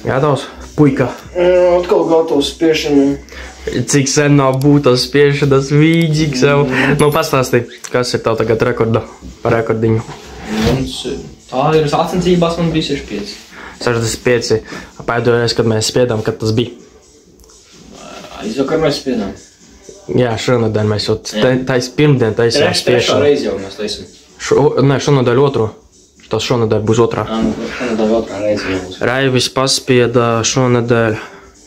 Gatavs, puika. Atkal gatavs spiešanai. Cik sen nav būtas spiešanas vīģīgs jau. Nu, pastāstī, kas ir tev tagad par rekordiņu? Tā ir sacensībās, man bija 65. 65. Pēdējais, kad mēs spiedām, kad tas bija? Aizvakar mēs spiedām. Jā, šonadēļ mēs jau pirmdien taisījām spiešanu. Trešā reizi jau mēs taisam. Nē, šonadēļ otro. Tas šonadēļ būs otrā. Šonadēļ otrā reize jau būs. Raivis paspieda šonadēļ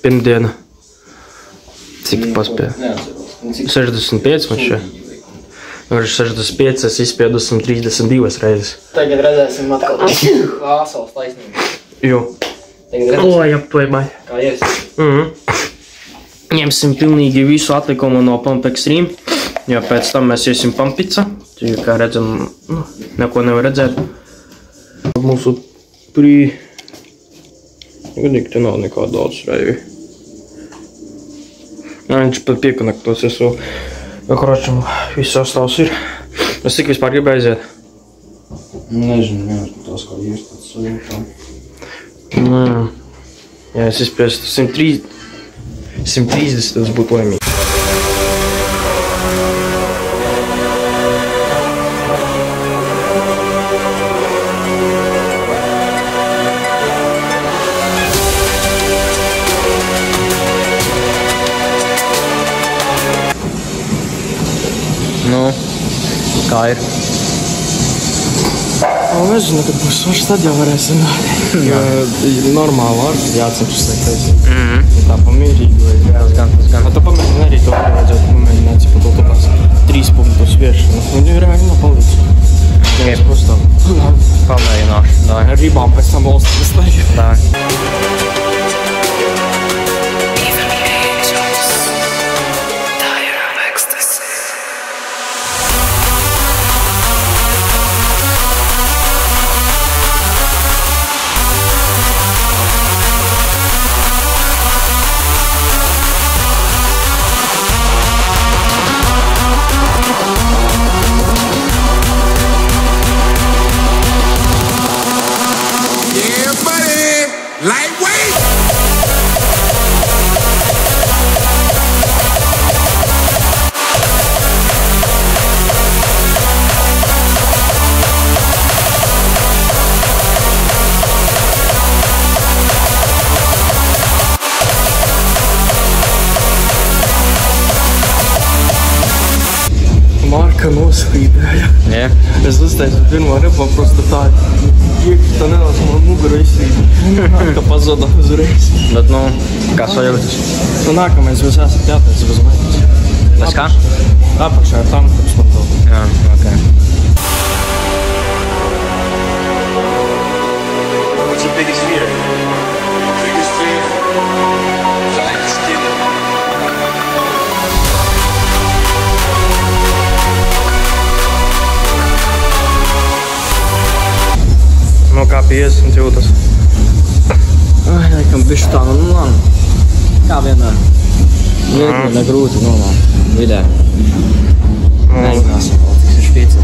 pirmdiena. Cik tu paspieda? Neatceros. 65 man šeit. Viņš 65, es izspiedu 32 reizes. Tagad redzēsim atkal. Āsals taisnība. Jo. Tagad redzēsim. O, jāplēmai. Kā ies? Ņemsim pilnīgi visu atlikumu no Pump Extreme, jo pēc tam mēs iesim Pumpica, kā redzam, neko nevar redzēt. Mūsu Gadīgi, te nav nekā daudz Raivi. Jā, viņš pat piekonektos, es vēl, koročam, viss sastāvs ir. Es cik vispār gribu aiziet? Nezinu, tās kā ies tāds sajūtām. Jā, es izspiestu 130, tas būtu laimīgi. Nu, kā ir? Nezinu, kad būs svars, tad jau varēsim normāli ar jācenšas taisīt. Tā pamierīgi vai Tas gan. Tu pamēģini arī to, ka vajadzētu pamēģināt, cik kaut tās 3 punktus viešanu. Viņu ir ēna palīdz. Tikai pamēģināšu. Ar rībām pēc tam valsts staigā. Tā. Marka noslīdēja. Jā. Es uztaisu pirmo repu, просто tā iekrita nedaudz man muguru izsīd. Marka pazoda uzreiz. Bet, nu, kā sajūtas? Nu, nākamais jūs esat jāteic bez vajadzības. Tas kā? Apakšā ir tam, kurš man to. Jā, ok. What's your biggest fear? Biggest fear? Giant skin. Nu, kā 50 jūtas? Laikam bišķi tā, nu labi. Kā vienmēr. Viegli, ne grūti, nu labi. Vidē. Neizgāsim, cik 65.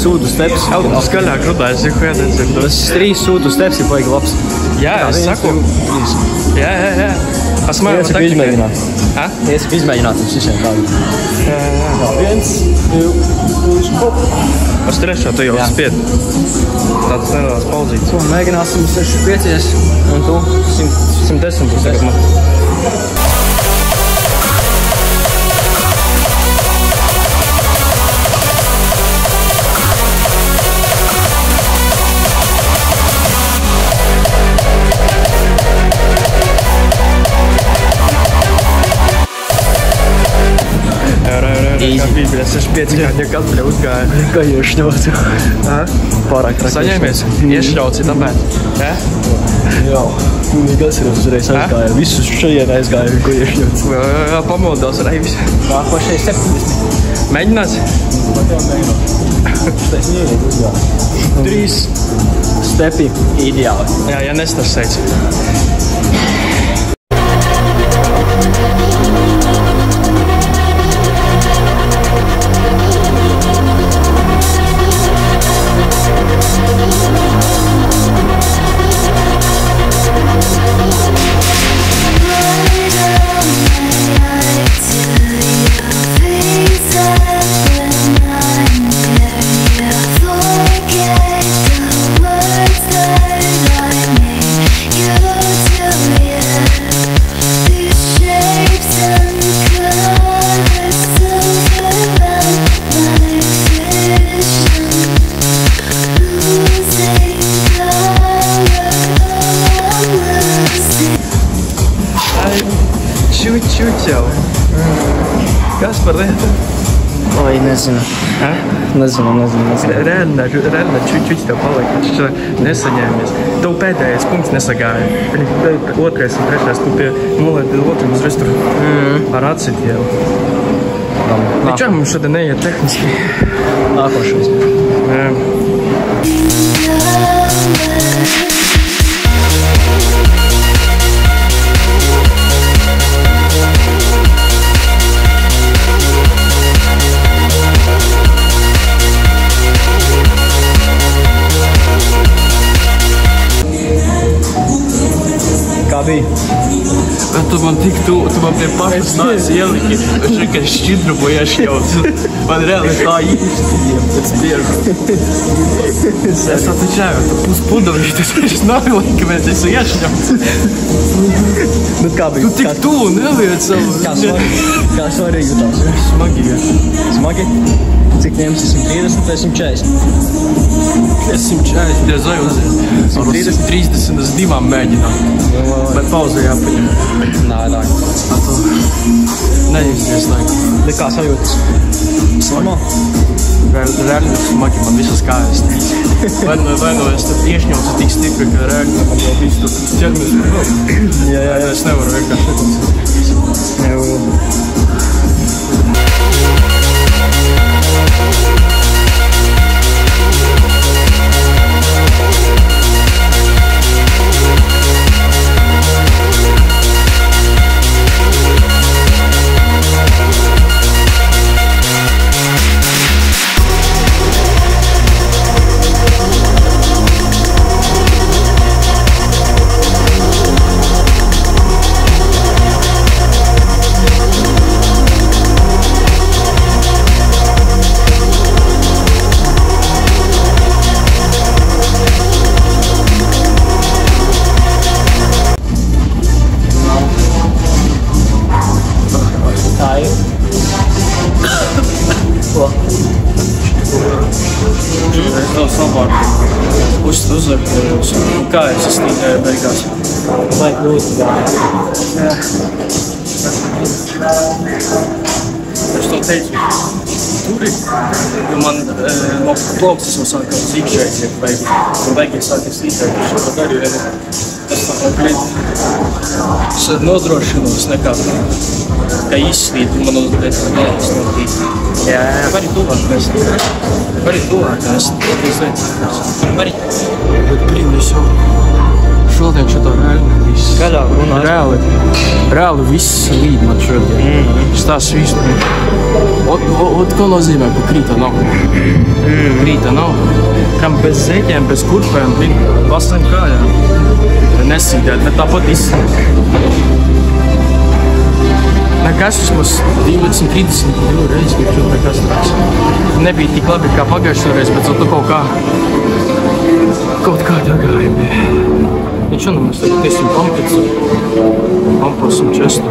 Sūdu steps. Skaļāk runājas, jo jā nedzirdu. Tas 3 sūdu steps ir baigi labs. Jā, es saku. Jā. Pasmēju Iesaka izmēģināt. Ha? Iesaka izmēģināt mums visiem tādu. Tā 1, 2, hop. Uz trešo tu jau spied. Tāds nedaudz paudzīts. To mēģināsim 65 un tu 110 būs tagad man. Kā bībļas. 65 gadi katra uzgāja. Kā iešļauts? Pārāk traki. Saņēmies, iešļauts tāpēc. Jā. Kas ir uzreiz aizgāja? Visus šajien aizgāja, ko iešļauts. Jā, pamodās reivis. Nākošais 70. Mēģinās? Tas nierīgi uzgāja. 3 stepi ideāli. Jā, ja nestresēts. Čuķ jau. Kas par lietu? Oi, nezinu. Nezinu. Rēna čuķ tev palika. Viņš nesaņēmies. Tev pēdējais punkts nesagāja. Otrais un trešais, tu pie nolaidi otru uz resturu. Ar atsit jau. Čā mums šodien neiet tehniski? Nākošais. Kā bija? Tu man tik tu man pie pašas nāc ieliki. Es tikai šķidru boju iešļauts. Man reāli tā īstījiem pēc pieru. Es tā tačēju, tu puspudavīši, tas vairs nāvilīgi, ka mēs esmu iešļauts. Nu kā bija? Tu tik tu neliec savu. Kā svarīgi tās? Smagi, jā. Smagi? Cik ņemsi? 130 vai 140? 140, diez vai uziet. 130 uz 2 mēģinām. Bet pauze jāpaņem. Nē. Neizdies laiku. Bet kā sajūtas? Normāli? Reāli smagi, man visas kājas teic. Vai no es tad iešņaucu tik stipri, ka reāli man jau visu tur ķermies. Jā. Es nevaru vienkārši. Jā. Kā es snīdēju beigās? Vai ļoti gāja? Jā. Es to teicu. Turi, jo man no plaukstas jau sākās zīkšējies, ja beigās sākās slīdēt. Es to darīju, es tā konkrēti. Es nodrošinos nekā, ka izslīd, man uzbēdz galvas notīt. Jā, vari tuvāk nest. Bet brīnis jau šodien šitā reāli viss. Kādā runā? Reāli viss līd man šodien. Stās visu. Ot ko nozīmē, ka krīta nav. Krīta nav. Kam bez zeķiem, bez kurpēm, paslim kājām. Nesīdēt, bet tāpat izsīdēt. Nekas vismaz 20-30 reizes ir šodien nekas tāds. Nebija tik labi kā pagājušo reizi, bet tu kaut kādā gājumi. Ja šodien mēs tagad tiesim pampits, pampos un čestu.